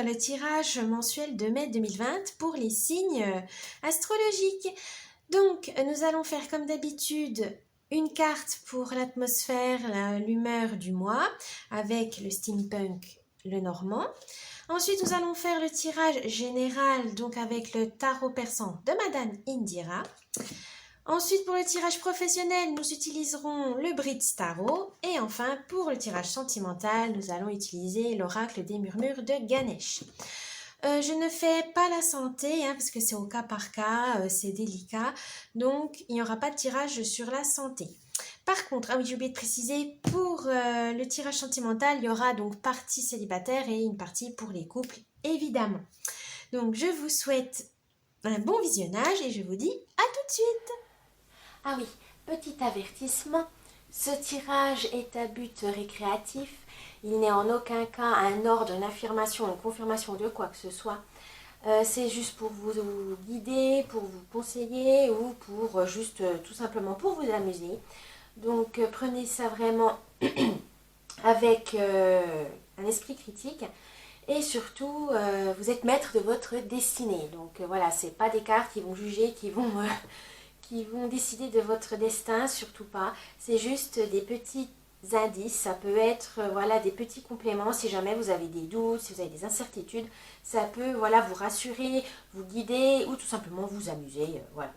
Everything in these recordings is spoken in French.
le tirage mensuel de mai 2020 pour les signes astrologiques. Donc, nous allons faire comme d'habitude une carte pour l'atmosphère, l'humeur du mois avec le steampunk, le normand. Ensuite, nous allons faire le tirage général, donc avec le tarot persan de Madame Indira. Ensuite, pour le tirage professionnel, nous utiliserons le Bridge Tarot. Et enfin, pour le tirage sentimental, nous allons utiliser l'oracle des murmures de Ganesh. Je ne fais pas la santé, parce que c'est au cas par cas, c'est délicat. Donc, il n'y aura pas de tirage sur la santé. Par contre, ah oui, j'ai oublié de préciser, pour le tirage sentimental, il y aura donc partie célibataire et une partie pour les couples, évidemment. Donc, je vous souhaite un bon visionnage et je vous dis à tout de suite. Ah oui, petit avertissement, ce tirage est à but récréatif. Il n'est en aucun cas un ordre, une affirmation, une confirmation de quoi que ce soit. C'est juste pour vous guider, pour vous conseiller ou pour juste tout simplement pour vous amuser. Donc prenez ça vraiment avec un esprit critique. Et surtout, vous êtes maître de votre destinée. Donc voilà, c'est pas des cartes qui vont juger, qui vont décider de votre destin, surtout pas. C'est juste des petits indices. Ça peut être voilà, des petits compléments si jamais vous avez des doutes, si vous avez des incertitudes. Ça peut voilà, vous rassurer, vous guider ou tout simplement vous amuser. Voilà.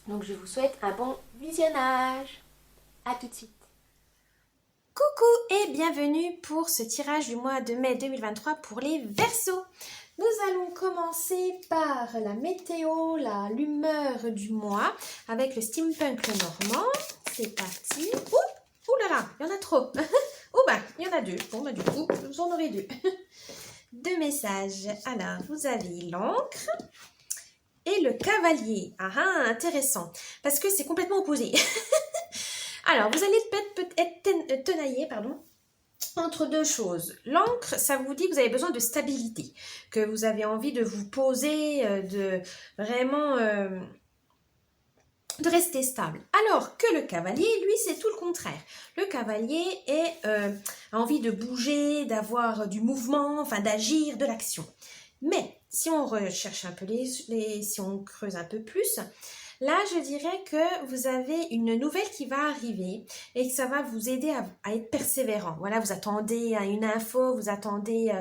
Donc je vous souhaite un bon visionnage. À tout de suite. Coucou et bienvenue pour ce tirage du mois de mai 2023 pour les Verseaux. Nous allons commencer par la météo, l'humeur du mois avec le steampunk le normand. C'est parti. Ouh là là, il y en a trop. Oh bah, il y en a deux. Bon bah du coup, vous en aurez deux. Deux messages. Alors, vous avez l'encre et le cavalier. Ah ah, intéressant. Parce que c'est complètement opposé. Alors, vous allez peut-être être tenaillé, entre deux choses. L'encre, ça vous dit que vous avez besoin de stabilité, que vous avez envie de vous poser, de vraiment de rester stable. Alors que le cavalier, lui, c'est tout le contraire. Le cavalier a envie de bouger, d'avoir du mouvement, enfin d'agir, de l'action. Mais si on recherche un peu si on creuse un peu plus, là, je dirais que vous avez une nouvelle qui va arriver et que ça va vous aider à être persévérant. Voilà, vous attendez à une info, vous attendez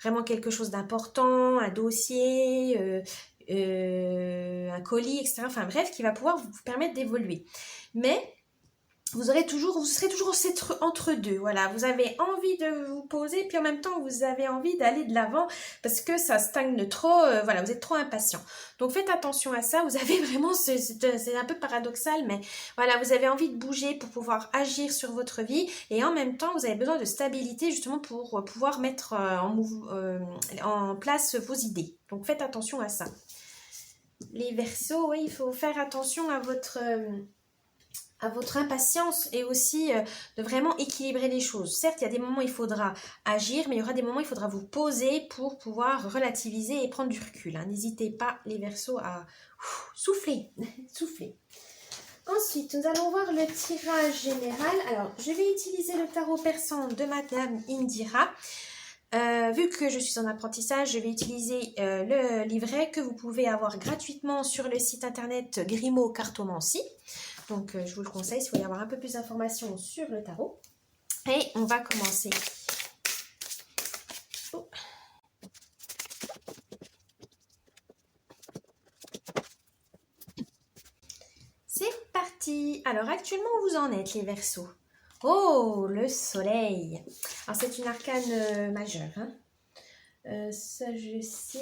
vraiment quelque chose d'important, un dossier, un colis, etc. Enfin bref, qui va pouvoir vous permettre d'évoluer. Mais vous serez toujours entre deux. Voilà, vous avez envie de vous poser, puis en même temps, vous avez envie d'aller de l'avant parce que ça stagne trop. Voilà, vous êtes trop impatient. Donc, faites attention à ça. Vous avez vraiment, c'est un peu paradoxal, mais voilà, vous avez envie de bouger pour pouvoir agir sur votre vie et en même temps, vous avez besoin de stabilité justement pour pouvoir mettre en place vos idées. Donc, faites attention à ça. Les Verseaux, oui, il faut faire attention à votre impatience et aussi de vraiment équilibrer les choses. Certes, il y a des moments où il faudra agir, mais il y aura des moments où il faudra vous poser pour pouvoir relativiser et prendre du recul. N'hésitez pas, les Verseaux, à souffler. Souffler. Ensuite, nous allons voir le tirage général. Alors, je vais utiliser le tarot persan de Madame Indira. Vu que je suis en apprentissage, je vais utiliser le livret que vous pouvez avoir gratuitement sur le site internet Grimaud Cartomancie. Donc, je vous le conseille si vous voulez avoir un peu plus d'informations sur le tarot. Et on va commencer. Oh. C'est parti. Alors, actuellement, où vous en êtes, les Verseaux? Oh, le soleil. Alors, c'est une arcane majeure. Ça, je sais.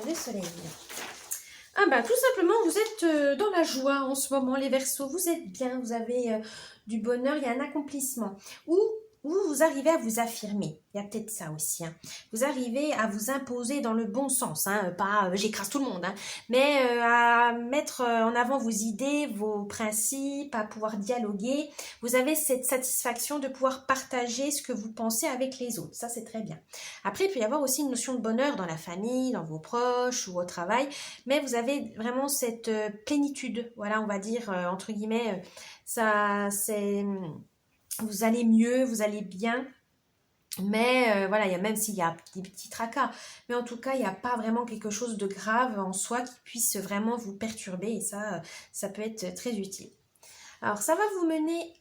Le soleil. Ah bah tout simplement, vous êtes dans la joie en ce moment, les Verseaux. Vous êtes bien, vous avez du bonheur, il y a un accomplissement. Ou vous arrivez à vous affirmer. Il y a peut-être ça aussi. Vous arrivez à vous imposer dans le bon sens. Pas j'écrase tout le monde, mais à mettre en avant vos idées, vos principes, à pouvoir dialoguer. Vous avez cette satisfaction de pouvoir partager ce que vous pensez avec les autres. Ça, c'est très bien. Après, il peut y avoir aussi une notion de bonheur dans la famille, dans vos proches ou au travail. Mais vous avez vraiment cette plénitude. Voilà, on va dire, entre guillemets, ça, c'est... Vous allez mieux, vous allez bien. Mais voilà, même s'il y a des petits tracas, mais en tout cas, il n'y a pas vraiment quelque chose de grave en soi qui puisse vraiment vous perturber et ça peut être très utile. Alors, ça va vous mener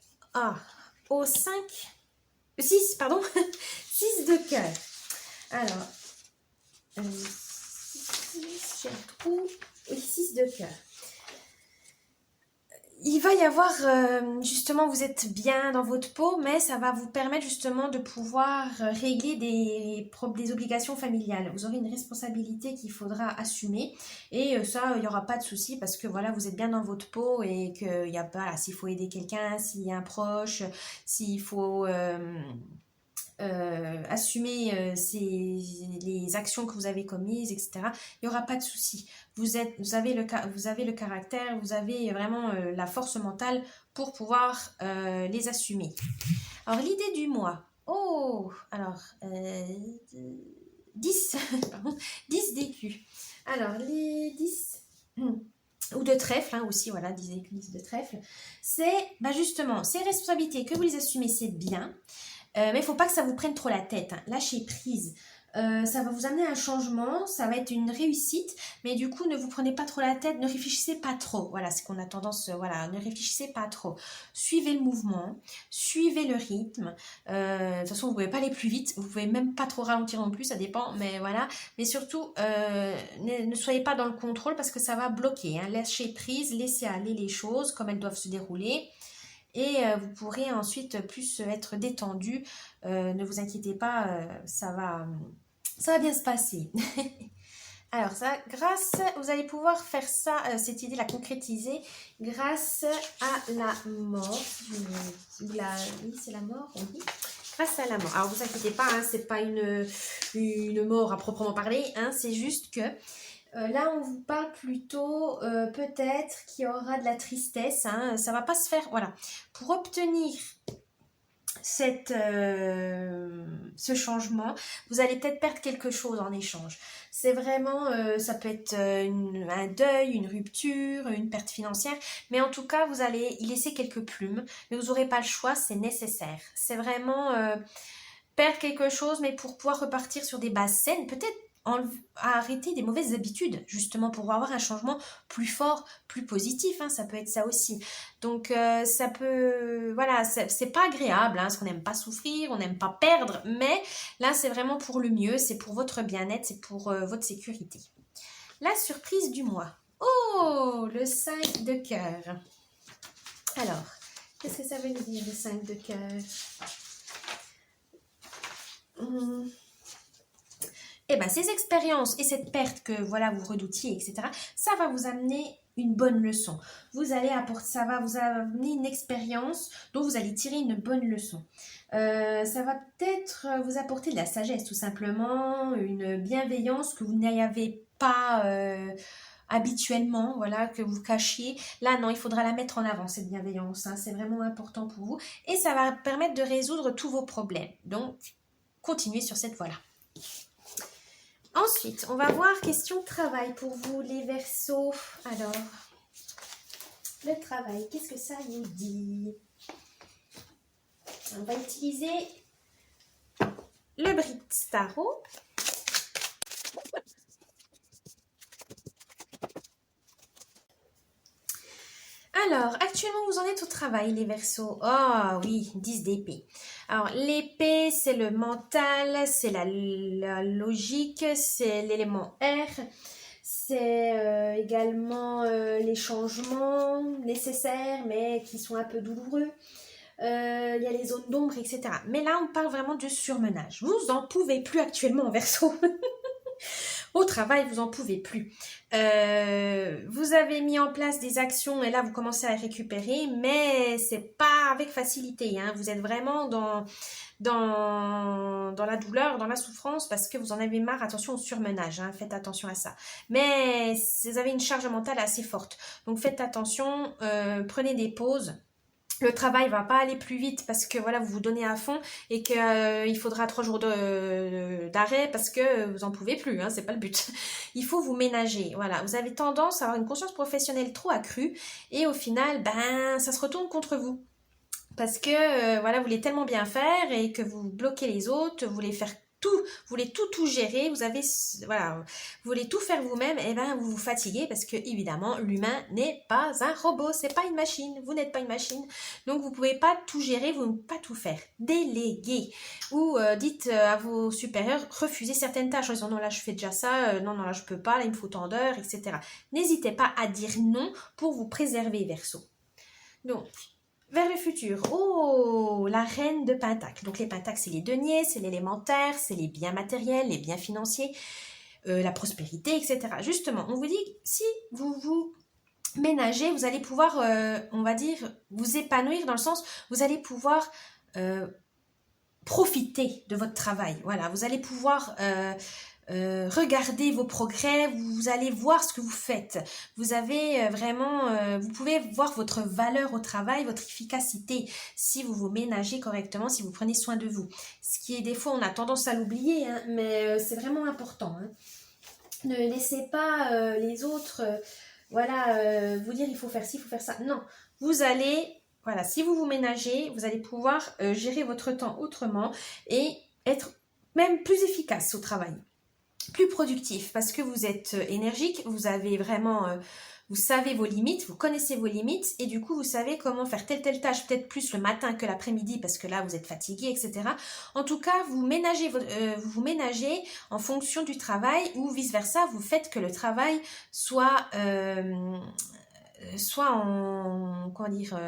au 6 pardon, 6 de cœur. Alors, 6, j'ai un trou, oui, 6 de cœur. Il va y avoir, justement, vous êtes bien dans votre peau, mais ça va vous permettre justement de pouvoir régler des obligations familiales. Vous aurez une responsabilité qu'il faudra assumer et ça, il n'y aura pas de souci parce que voilà, vous êtes bien dans votre peau et qu'il n'y a pas, s'il faut aider quelqu'un, s'il y a un proche, s'il faut... assumer les actions que vous avez commises, etc. Il n'y aura pas de souci. Vous avez le caractère, vous avez vraiment la force mentale pour pouvoir les assumer. Alors, l'idée du mois. Oh, alors, 10, pardon, 10 d'écus. Alors, les 10... ou de trèfle aussi, voilà, 10 écus de trèfle. C'est justement ces responsabilités que vous les assumez, c'est bien. Mais il ne faut pas que ça vous prenne trop la tête. Lâchez prise. Ça va vous amener à un changement, ça va être une réussite, mais du coup, ne vous prenez pas trop la tête, ne réfléchissez pas trop. Voilà, c'est qu'on a tendance, voilà, ne réfléchissez pas trop. Suivez le mouvement, suivez le rythme. De toute façon, vous ne pouvez pas aller plus vite, vous pouvez même pas trop ralentir non plus, ça dépend, mais voilà. Mais surtout, ne soyez pas dans le contrôle parce que ça va bloquer. Lâchez prise, laissez aller les choses comme elles doivent se dérouler. Et vous pourrez ensuite plus être détendu. Ne vous inquiétez pas, ça va bien se passer. Alors ça, vous allez pouvoir faire ça, cette idée, la concrétiser grâce à la mort. Oui, c'est la mort, oui. Grâce à la mort. Alors vous inquiétez pas, c'est pas une mort à proprement parler, c'est juste que là, on vous parle plutôt peut-être qu'il y aura de la tristesse. Ça va pas se faire. Voilà. Pour obtenir ce changement, vous allez peut-être perdre quelque chose en échange. C'est vraiment, ça peut être un deuil, une rupture, une perte financière, mais en tout cas, vous allez y laisser quelques plumes, mais vous n'aurez pas le choix, c'est nécessaire. C'est vraiment perdre quelque chose, mais pour pouvoir repartir sur des bases saines, peut-être arrêter des mauvaises habitudes, justement pour avoir un changement plus fort, plus positif, ça peut être ça aussi. Donc ça peut, voilà, c'est pas agréable, parce qu'on n'aime pas souffrir, on n'aime pas perdre, mais là c'est vraiment pour le mieux, c'est pour votre bien-être, c'est pour votre sécurité. La surprise du mois. Oh, le 5 de cœur. Alors, qu'est-ce que ça veut dire le 5 de cœur? Ces expériences et cette perte que voilà vous redoutiez, etc., ça va vous amener une bonne leçon. Ça va vous amener une expérience dont vous allez tirer une bonne leçon. Ça va peut-être vous apporter de la sagesse, tout simplement, une bienveillance que vous n'avez pas habituellement, voilà, que vous cachiez. Là, non, il faudra la mettre en avant, cette bienveillance. C'est vraiment important pour vous. Et ça va permettre de résoudre tous vos problèmes. Donc, continuez sur cette voie-là. Ensuite, on va voir question travail pour vous, les Verseaux. Alors, le travail, qu'est-ce que ça vous dit? On va utiliser le Brit Tarot. Alors, actuellement, vous en êtes au travail, les Verseaux. Oh oui, 10 d'épée. Alors, l'épée, c'est le mental, c'est la logique, c'est l'élément R, c'est également les changements nécessaires, mais qui sont un peu douloureux. Il y a les zones d'ombre, etc. Mais là, on parle vraiment du surmenage. Vous n'en pouvez plus actuellement en Verseau. Au travail, vous n'en pouvez plus. Vous avez mis en place des actions et là, vous commencez à récupérer, mais c'est pas avec facilité. Vous êtes vraiment dans la douleur, dans la souffrance parce que vous en avez marre. Attention au surmenage, faites attention à ça. Mais vous avez une charge mentale assez forte. Donc, faites attention, prenez des pauses. Le travail va pas aller plus vite parce que voilà, vous vous donnez à fond et qu'il faudra 3 jours d'arrêt parce que vous en pouvez plus, c'est pas le but. Il faut vous ménager, voilà. Vous avez tendance à avoir une conscience professionnelle trop accrue et au final, ça se retourne contre vous. parce que voilà, vous voulez tellement bien faire et que vous bloquez les autres, vous voulez faire tout, vous voulez tout gérer, vous avez, voilà, vous voulez tout faire vous-même, et ben vous vous fatiguez parce que évidemment l'humain n'est pas un robot, c'est pas une machine, vous n'êtes pas une machine, donc vous pouvez pas tout gérer, vous ne pouvez pas tout faire. Déléguez ou dites à vos supérieurs, refusez certaines tâches en disant non là je fais déjà ça, non là je peux pas, là il me faut tant d'heures, etc. N'hésitez pas à dire non pour vous préserver, Verseau. Donc vers le futur, oh, la reine de Pentacle. Donc les Pentacles, c'est les deniers, c'est l'élémentaire, c'est les biens matériels, les biens financiers, la prospérité, etc. Justement, on vous dit, si vous vous ménagez, vous allez pouvoir, on va dire, vous épanouir dans le sens, vous allez pouvoir profiter de votre travail. Voilà, vous allez pouvoir regardez vos progrès, vous allez voir ce que vous faites. Vous avez vraiment, vous pouvez voir votre valeur au travail, votre efficacité, si vous vous ménagez correctement, si vous prenez soin de vous. Ce qui est des fois, on a tendance à l'oublier, hein, mais c'est vraiment important. Hein. Ne laissez pas les autres, voilà, vous dire il faut faire ci, il faut faire ça. Non, vous allez, voilà, si vous vous ménagez, vous allez pouvoir gérer votre temps autrement et être même plus efficace au travail. Plus productif parce que vous êtes énergique, vous avez vraiment, vous savez vos limites, vous connaissez vos limites et du coup vous savez comment faire telle tâche, peut-être plus le matin que l'après-midi parce que là vous êtes fatigué, etc. En tout cas, vous vous ménagez en fonction du travail ou vice-versa, vous faites que le travail soit en, comment dire,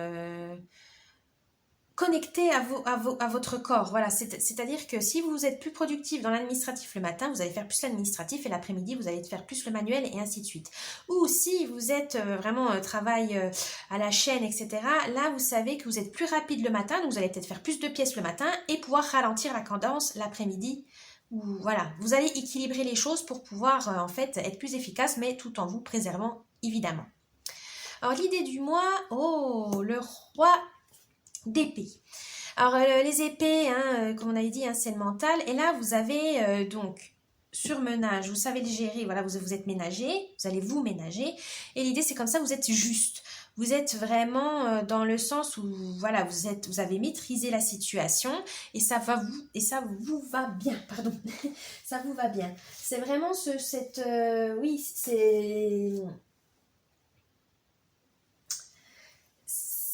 connecté à votre corps. Voilà, c'est-à-dire que si vous êtes plus productif dans l'administratif le matin, vous allez faire plus l'administratif et l'après-midi, vous allez faire plus le manuel et ainsi de suite. Ou si vous êtes vraiment travail à la chaîne, etc., là, vous savez que vous êtes plus rapide le matin, donc vous allez peut-être faire plus de pièces le matin et pouvoir ralentir la cadence l'après-midi. Ou voilà, vous allez équilibrer les choses pour pouvoir en fait être plus efficace, mais tout en vous préservant évidemment. Alors l'idée du mois, oh, le roi d'épée. Alors les épées, hein, comme on avait dit, hein, c'est le mental. Et là, vous avez donc surmenage, vous savez le gérer. Voilà, vous êtes ménager, vous allez vous ménager. Et l'idée, c'est comme ça, vous êtes juste. Vous êtes vraiment dans le sens où voilà, vous avez maîtrisé la situation et ça vous va bien. Pardon, ça vous va bien. C'est vraiment oui, c'est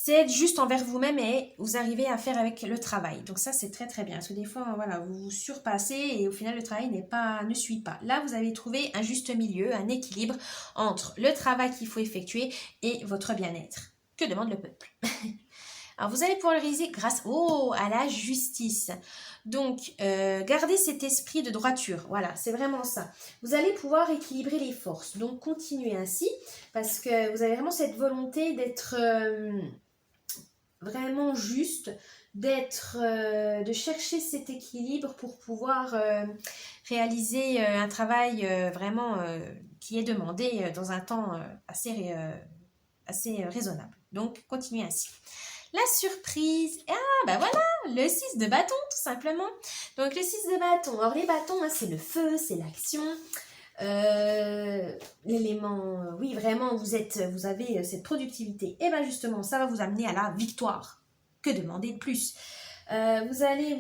être juste envers vous-même et vous arrivez à faire avec le travail. Donc ça, c'est très très bien. Parce que des fois, voilà, vous vous surpassez et au final, le travail ne suit pas. Là, vous avez trouvé un juste milieu, un équilibre entre le travail qu'il faut effectuer et votre bien-être. Que demande le peuple? Alors, vous allez pouvoir le réaliser grâce à la justice. Donc, gardez cet esprit de droiture. Voilà, c'est vraiment ça. Vous allez pouvoir équilibrer les forces. Donc, continuez ainsi parce que vous avez vraiment cette volonté d'être vraiment juste, de chercher cet équilibre pour pouvoir réaliser un travail vraiment qui est demandé dans un temps assez raisonnable. Donc, continuez ainsi. La surprise, bah voilà, le 6 de bâton tout simplement. Donc le 6 de bâton, alors les bâtons, hein, c'est le feu, c'est l'action. L'élément, oui vraiment vous avez cette productivité, et bien justement ça va vous amener à la victoire. Que demander de plus? Vous avez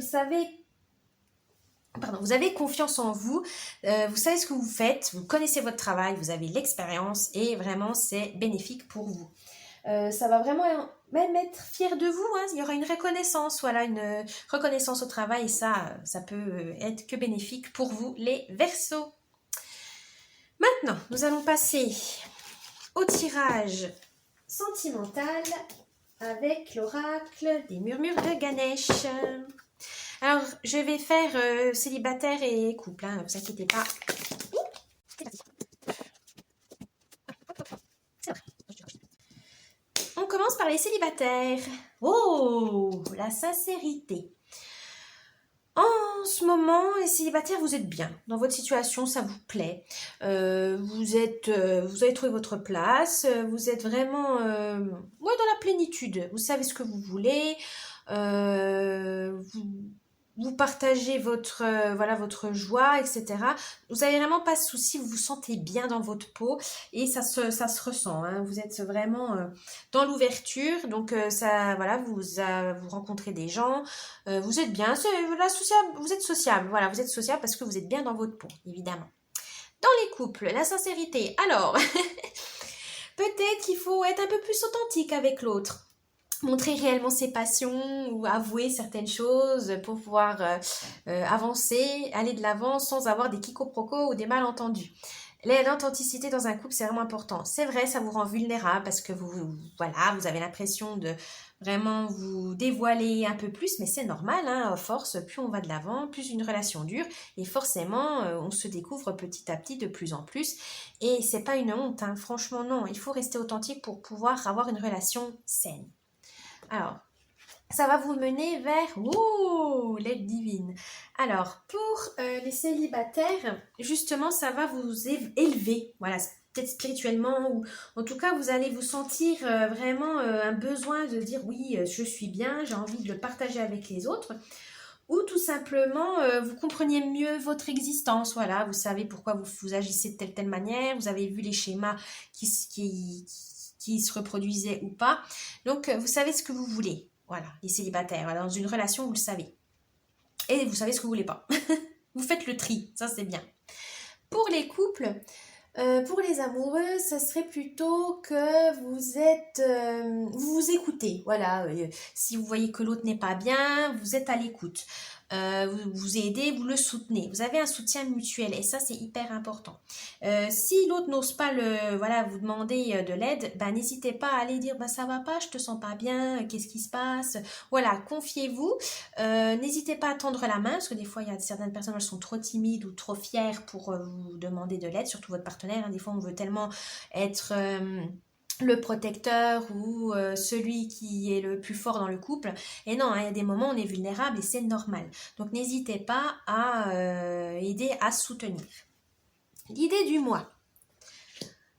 confiance en vous, vous savez ce que vous faites, vous connaissez votre travail, vous avez l'expérience et vraiment c'est bénéfique pour vous. Ça va vraiment même être fier de vous, hein. Il y aura une reconnaissance, voilà, une reconnaissance au travail et ça peut être que bénéfique pour vous les Verseaux. Maintenant, nous allons passer au tirage sentimental avec l'oracle des murmures de Ganesh. Alors, je vais faire célibataire et couple, hein, ne vous inquiétez pas. On commence par les célibataires. Oh, la sincérité. En ce moment, les célibataires, vous êtes bien. Dans votre situation, ça vous plaît. Vous avez trouvé votre place. Vous êtes vraiment dans la plénitude. Vous savez ce que vous voulez. vous partagez voilà, votre joie, etc. Vous n'avez vraiment pas de souci, vous vous sentez bien dans votre peau et ça se ressent. Hein. Vous êtes vraiment dans l'ouverture, donc ça, voilà, vous rencontrez des gens, vous êtes bien, voilà, sociable, vous êtes sociable, voilà, vous êtes sociable parce que vous êtes bien dans votre peau, évidemment. Dans les couples, la sincérité. Alors, peut-être qu'il faut être un peu plus authentique avec l'autre. Montrer réellement ses passions ou avouer certaines choses pour pouvoir avancer, aller de l'avant sans avoir des quiproquos ou des malentendus. L'authenticité dans un couple, c'est vraiment important. C'est vrai, ça vous rend vulnérable parce que voilà, vous avez l'impression de vraiment vous dévoiler un peu plus, mais c'est normal, hein, à force, plus on va de l'avant, plus une relation dure, et forcément, on se découvre petit à petit de plus en plus, et c'est pas une honte, hein, franchement non, il faut rester authentique pour pouvoir avoir une relation saine. Alors, ça va vous mener vers l'aide divine. Alors, pour les célibataires, justement, ça va vous élever. Voilà, peut-être spirituellement ou en tout cas, vous allez vous sentir vraiment un besoin de dire oui, je suis bien, j'ai envie de le partager avec les autres. Ou tout simplement, vous compreniez mieux votre existence. Voilà, vous savez pourquoi vous agissez de telle manière. Vous avez vu les schémas qui se reproduisaient ou pas. Donc, vous savez ce que vous voulez. Voilà, les célibataires. Voilà, dans une relation, vous le savez. Et vous savez ce que vous voulez pas. Vous faites le tri, ça c'est bien. Pour les couples, pour les amoureux, ça serait plutôt que vous vous écoutez. Voilà, si vous voyez que l'autre n'est pas bien, vous êtes à l'écoute. Vous aidez, vous le soutenez. Vous avez un soutien mutuel et ça c'est hyper important. Si l'autre n'ose pas vous demander de l'aide, n'hésitez pas à aller dire ça va pas, je te sens pas bien, qu'est-ce qui se passe. Voilà, confiez-vous. N'hésitez pas à tendre la main parce que des fois il y a certaines personnes qui sont trop timides ou trop fières pour vous demander de l'aide, surtout votre partenaire. Hein. Des fois on veut tellement être le protecteur ou celui qui est le plus fort dans le couple. Et non, hein, il y a des moments où on est vulnérable et c'est normal. Donc n'hésitez pas à aider, à soutenir. L'idée du mois.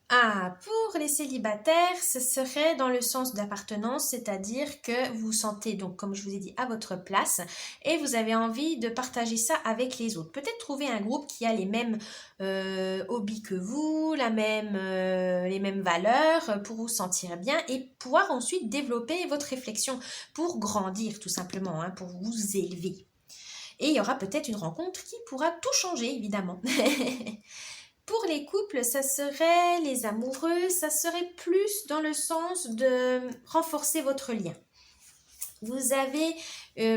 Pour les célibataires, ce serait dans le sens d'appartenance, c'est-à-dire que vous vous sentez donc, comme je vous ai dit, à votre place et vous avez envie de partager ça avec les autres. Peut-être trouver un groupe qui a les mêmes hobbies que vous, les mêmes valeurs pour vous sentir bien et pouvoir ensuite développer votre réflexion pour grandir tout simplement, hein, pour vous élever. Et il y aura peut-être une rencontre qui pourra tout changer, évidemment. Pour les couples, ça serait les amoureux, ça serait plus dans le sens de renforcer votre lien. Vous avez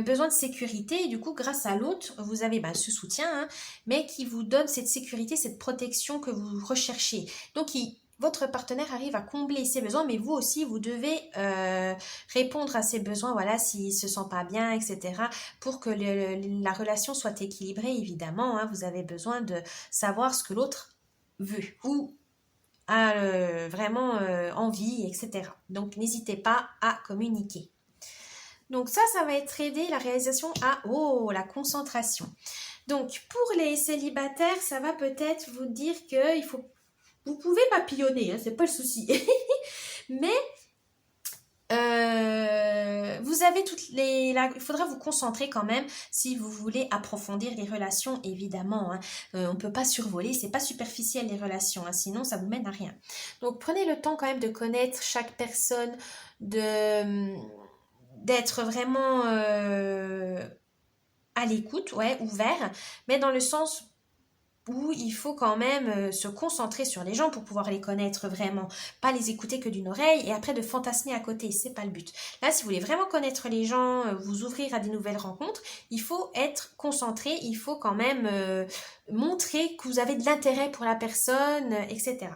besoin de sécurité et du coup, grâce à l'autre, vous avez ce soutien, hein, mais qui vous donne cette sécurité, cette protection que vous recherchez. Donc, votre partenaire arrive à combler ses besoins, mais vous aussi, vous devez répondre à ses besoins, voilà, s'il ne se sent pas bien, etc. Pour que la relation soit équilibrée, évidemment, hein, vous avez besoin de savoir ce que l'autre veut ou a vraiment envie, etc. Donc, n'hésitez pas à communiquer. Donc, ça va être aider la réalisation à la concentration. Donc, pour les célibataires, ça va peut-être vous dire que vous pouvez papillonner, hein, c'est pas le souci. Mais vous avez il faudra vous concentrer quand même si vous voulez approfondir les relations, évidemment. Hein. On ne peut pas survoler, c'est pas superficiel les relations, hein, sinon ça vous mène à rien. Donc prenez le temps quand même de connaître chaque personne, d'être vraiment à l'écoute, ouvert, mais dans le sens où il faut quand même se concentrer sur les gens pour pouvoir les connaître vraiment, pas les écouter que d'une oreille et après de fantasmer à côté, c'est pas le but. Là, si vous voulez vraiment connaître les gens, vous ouvrir à des nouvelles rencontres, il faut être concentré, il faut quand même montrer que vous avez de l'intérêt pour la personne, etc.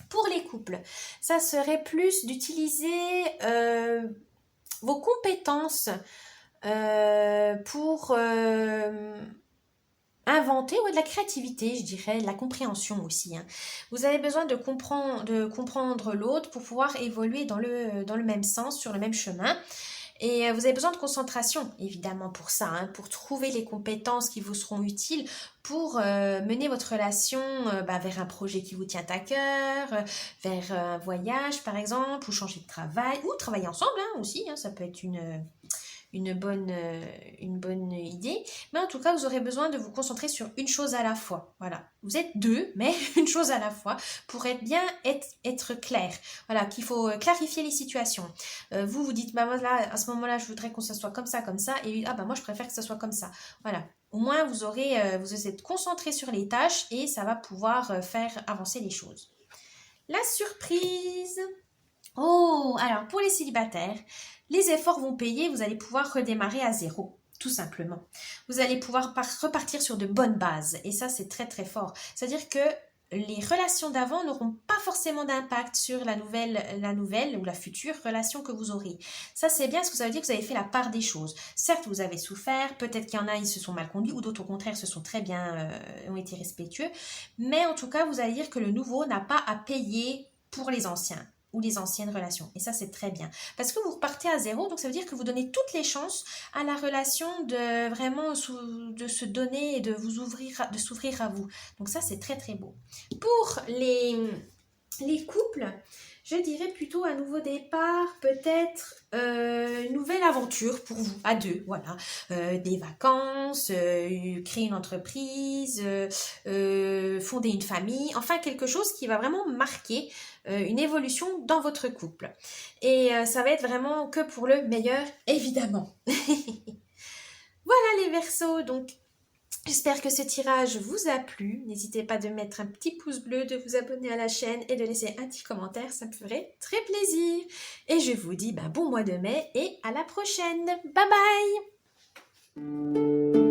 Pour les couples, ça serait plus d'utiliser vos compétences pour inventer de la créativité, je dirais, de la compréhension aussi. Hein. Vous avez besoin de comprendre l'autre pour pouvoir évoluer dans le même sens, sur le même chemin. Et vous avez besoin de concentration, évidemment, pour ça, hein, pour trouver les compétences qui vous seront utiles pour mener votre relation vers un projet qui vous tient à cœur, vers un voyage, par exemple, ou changer de travail, ou travailler ensemble hein, aussi. Hein, ça peut être une bonne idée. Mais en tout cas, vous aurez besoin de vous concentrer sur une chose à la fois. Voilà. Vous êtes deux, mais une chose à la fois pour être clair. Voilà, qu'il faut clarifier les situations. Vous dites, bah là, à ce moment-là, je voudrais que ça soit comme ça, et ah bah moi, je préfère que ça soit comme ça. Voilà. Au moins, vous êtes concentré sur les tâches et ça va pouvoir faire avancer les choses. La surprise. Oh, alors pour les célibataires, les efforts vont payer, vous allez pouvoir redémarrer à zéro, tout simplement. Vous allez pouvoir repartir sur de bonnes bases et ça c'est très très fort. C'est-à-dire que les relations d'avant n'auront pas forcément d'impact sur la nouvelle ou la future relation que vous aurez. Ça c'est bien parce que ça veut dire que vous avez fait la part des choses. Certes vous avez souffert, peut-être qu'il y en a ils se sont mal conduits ou d'autres au contraire se sont très bien, ont été respectueux. Mais en tout cas vous allez dire que le nouveau n'a pas à payer pour les anciens ou les anciennes relations. Et ça, c'est très bien. Parce que vous repartez à zéro, donc ça veut dire que vous donnez toutes les chances à la relation de vraiment de se donner et de vous ouvrir, de s'ouvrir à vous. Donc ça, c'est très très beau. Pour les couples, je dirais plutôt un nouveau départ, peut-être une nouvelle aventure pour vous, à deux, voilà. Des vacances, créer une entreprise, fonder une famille, enfin quelque chose qui va vraiment marquer une évolution dans votre couple. Et ça va être vraiment que pour le meilleur, évidemment. Voilà les Verseaux, donc j'espère que ce tirage vous a plu. N'hésitez pas de mettre un petit pouce bleu, de vous abonner à la chaîne et de laisser un petit commentaire, ça me ferait très plaisir. Et je vous dis bon mois de mai et à la prochaine. Bye bye.